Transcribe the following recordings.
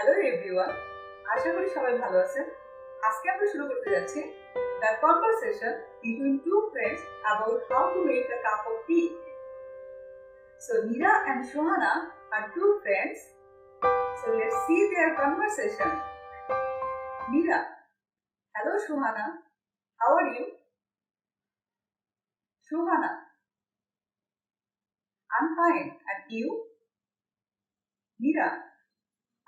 Hello everyone, আশা করি সবাই ভালো আছেন। আজকে আমরা শুরু করতে যাচ্ছি the conversation between two friends about how to make a cup of tea. So Mira and Shohana are two friends. So let's see their conversation. Mira, hello Shohana, how are you? Shohana, I'm fine, and you? Mira,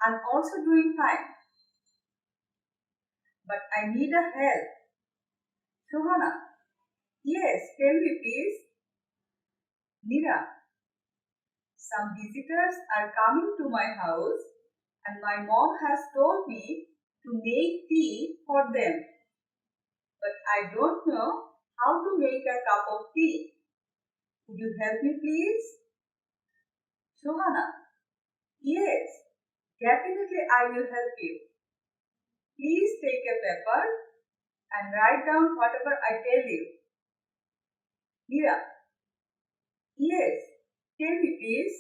I'm also doing fine, but I need a help. Shohana, yes, tell me please. Mira, some visitors are coming to my house and my mom has told me to make tea for them. But I don't know how to make a cup of tea. Could you help me please? Shohana, yes, definitely I will help you. Please take a paper and write down whatever I tell you. Mira, yes, tell me please.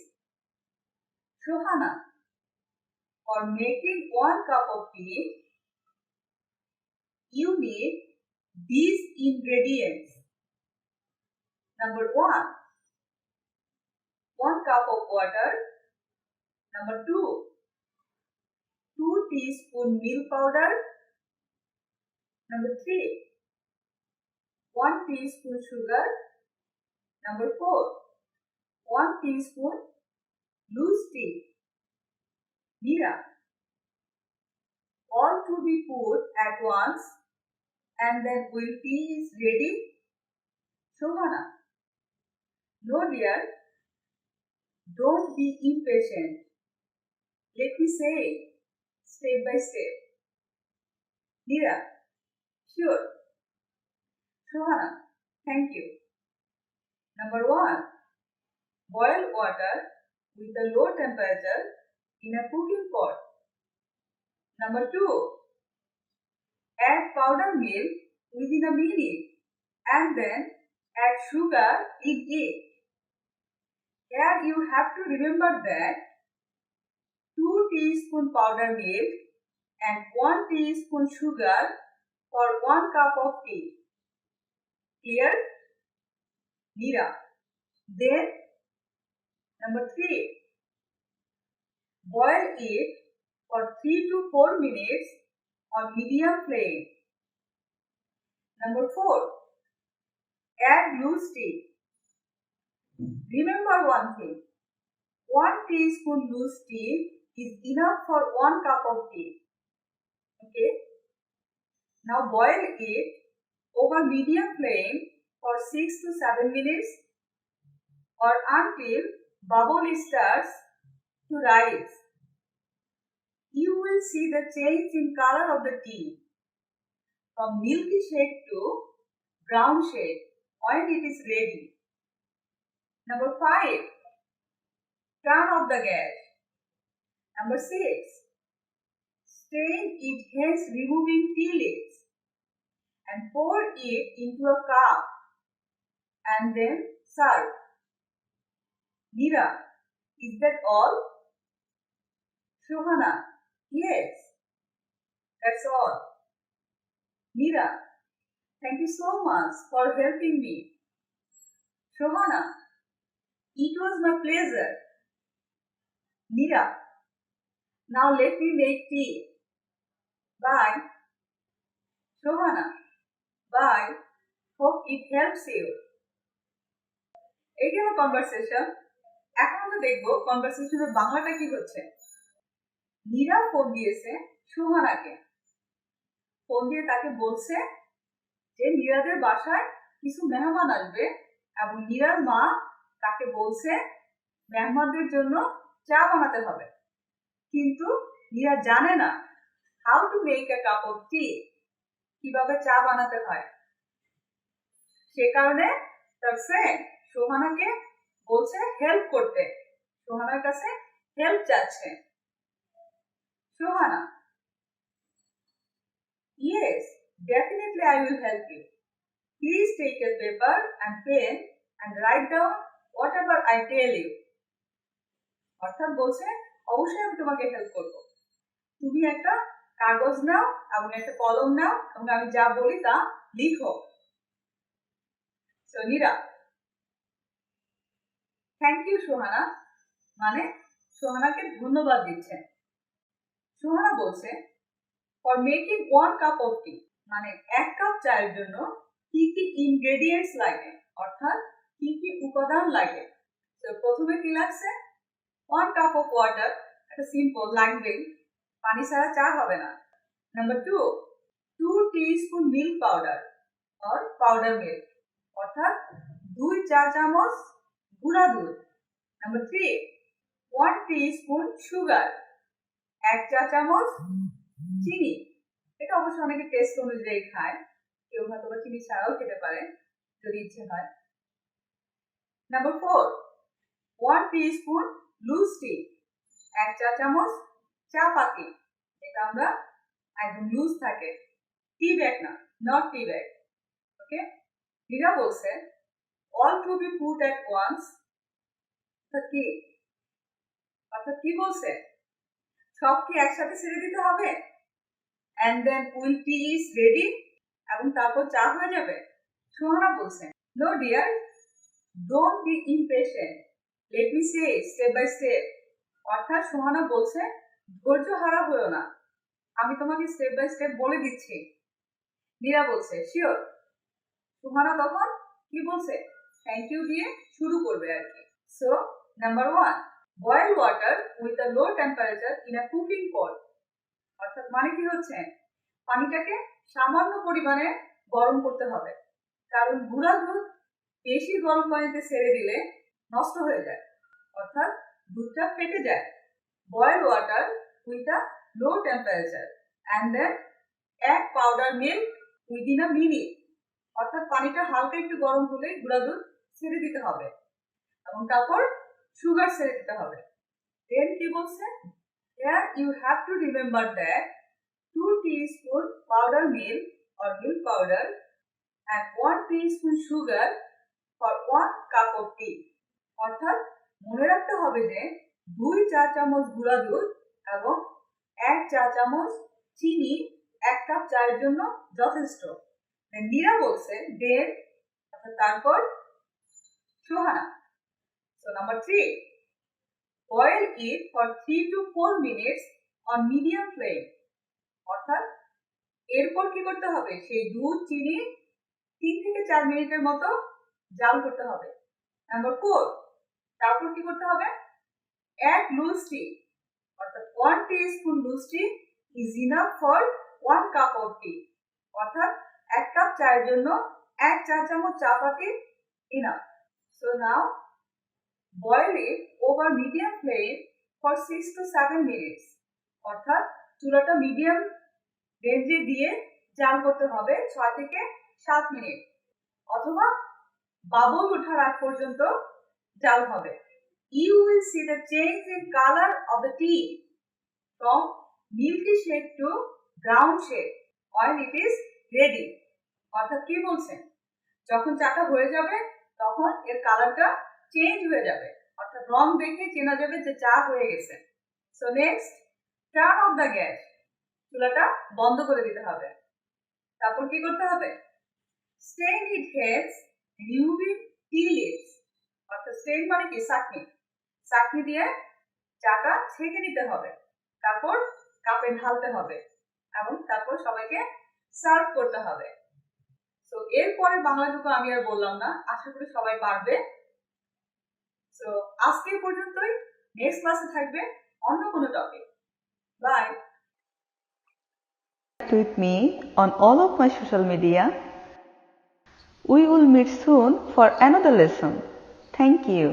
Shohana, for making 1 cup of tea, you need these ingredients. Number 1, 1 cup of water. Number 2, 2 teaspoon milk powder. Number 3, 1 teaspoon sugar. Number 4, 1 teaspoon loose tea. Mira, all to be put at once and then will tea is ready? Shohana, no dear, don't be impatient. Let me say it step by step. Mira, sure. Shohana, thank you. Number 1, boil water with a low temperature in a cooking pot. Number 2, add powder milk within a minute and then add sugar in it. Here you have to remember that 2 teaspoon powder milk and 1 teaspoon sugar for 1 cup of tea. Clear? Mira. Then number 3, boil it for 3 to 4 minutes on medium flame. Number 4, add loose tea. Remember one thing, 1 teaspoon loose tea is enough for 1 cup of tea. Okay? Now boil it over medium flame for 6 to 7 minutes or until bubble starts to rise. You will see the change in color of the tea from milky shade to brown shade when it is ready. Number 5, turn off the gas. Number 6, strain it, hence removing tea leaves, and pour it into a cup and then serve. Mira, is that all? Shohana, yes, that's all. Mira, thank you so much for helping me. Shohana, it was my pleasure. Mira, now let me make tea. Bye. Shohana, bye. Hope it helps you. এই গেল conversation. এখন আমরা দেখবো কনভারসেশনের বাংলাটা কি হচ্ছে। Meera phone দিয়েছে সোহানাকে। Phone দিয়ে তাকে বলছে যে মীরাদের বাসায় কিছু মেহমান আসবে এবং মীরার মা তাকে বলছে মেহমানদের জন্য চা বানাতে হবে, কিন্তু মীরা জানে না how to make a cup of tea, কিভাবে চা বানাতে হয়। সে কারণে তার ফ্রেন্ড সোহানাকে বলছে হেল্প করতে, সোহানার কাছে হেল্প চাচ্ছে। Sohana, yes, definitely I will help you. Please take a paper and pen and write down whatever I tell you. অর্থাৎ বলছে অবশ্যই আমি তোমাকে হেল্প করব, তুমি একটা কাগজ নাও এবং একটা কলম নাও এবং আমি যা বলি তা লিখো। So Neera, thank you Sohana, মানে সোহানাকে ধন্যবাদ দিচ্ছেন। সোহানা বলছে for making 1 cup of tea, মানে 1 কাপ চায়ের জন্য কি কি ইনগ্রেডিয়েন্টস লাগে, অর্থাৎ কি কি উপাদান লাগে। তো প্রথমে কি লাগছে? 1 কাপ অফ ওয়াটার, এটা সিম্পল, লাগবেই, পানি ছাড়া চা হবে না। Number 2, 2 teaspoon milk powder or powder milk, অর্থাৎ 2 চা চামচ গুঁড়া দুধ। নাম্বার 3, 1 টিস্পুন সুগার, 1 চা চামচ চিনি, এটা অবশ্য অনেকে টেস্ট অনুযায়ী খায়, কেউ হয়তো বা চিনি ছাড়াও খেতে পারে যদি ইচ্ছে হয়। নাম্বার 4, 1 টিস্পুন লুজ টি, 1 চা চামচ চা পাতি, এটা আমরা একদম লুজ থাকে, টি ব্যাগ না, not tea bag. Okay, Neera বলছে all to be put at once, অর্থাৎ কি বলছে? সব কি একসাথে ছেড়ে দিতে হবে? and then when tea is ready, এবং তারপর চা হয়ে যাবে? সোহানা বলছে no dear, don't be impatient, let me say step by step, অর্থাৎ সোহানা বলছে ধৈর্য হারা হয়ো না, আমি তোমাকে স্টেপ বাই স্টেপ বলে দিচ্ছি। নীরা বলছে শিওর। সোহানা তখন কি বলছে? থ্যাংক ইউ দিয়ে শুরু করবে আর কি। So number 1, boil water with a low temperature in a cooking pot, অর্থাৎ মানে কি হচ্ছে? পানিটাকে সামান্য পরিমাণে গরম করতে হবে, কারণ গুঁড়া দুধ বেশি গরম পানিতে ছেড়ে দিলে নষ্ট হয়ে যায়, অর্থাৎ দুধটা ফেটে যায়। Boil water with a low temperature and then add powder milk within a minute, অর্থাৎ পানিটা হালকা একটু গরম হলে গুঁড়া দুধ ছেড়ে দিতে হবে এবং তারপর সুগার ছেড়ে দিতে হবে। দেন কি বলছে? Here you have to remember that 2 teaspoon powder milk or milk powder and 1 teaspoon sugar for 1 cup of tea, অর্থাৎ মনে রাখতে হবে যে 2 চা চামচ গুঁড়া দুধ এবং 1 চা চামচ চিনি 1 কাপ চায়ের জন্য যথেষ্ট। নীরা বলছে দেন, অর্থাৎ তারপর Sohana. So number 3, boil it for 3 to 4 minutes on medium flame, অর্থাৎ এরপর কি করতে হবে? সেই দুধ চিনি 3 থেকে 4 মিনিটের মতো জাল করতে হবে। নাম্বার 4, তারপর কি করতে হবে? অ্যাড লুজ টি, অর্থাৎ 1 teaspoon loose tea is enough for 1 cup of tea, অর্থাৎ 1 কাপ চায়ের জন্য 1 চা চামচ চা পাতি enough. So now boil it over medium flame for 6 to 7 minutes, অর্থাৎ চুলাটা মিডিয়াম রেঞ্জে দিয়ে জাল করতে হবে 6 থেকে 7 মিনিট, অথবা বাবল ওঠার আগ পর্যন্ত জাল হবে। You will see the change in color of the tea from milky shade to brown shade when it is ready, অর্থাৎ কি বলছেন? যখন চাটা হয়ে যাবে তখন এর কালারটা চেঞ্জ হয়ে যাবে, অর্থাৎ রং দেখে চেনা যাবে যে চা হয়ে গেছে। So next, turn off the gas, চুলাটা বন্ধ করে দিতে হবে। তারপর কি করতে হবে? স্টেইন ইট হেডস রিমুভিং টি লিভস, অর্থাৎ স্টেইন মানে কি? চাটনি, চাটনি দিয়ে চাটা ছেঁকে নিতে হবে, তারপর কাপে ঢালতে হবে এবং তারপর সবাইকে সার্ভ করতে হবে। সো এরপরে বাংলাটুকু আমি আর বললাম না, আশা করি সবাই পারবে। সো আজকে পর্যন্তই, নেক্সট ক্লাসে থাকবে অন্য কোনো topic. Bye. With me on all of my social media. We will meet soon for another lesson. Thank you.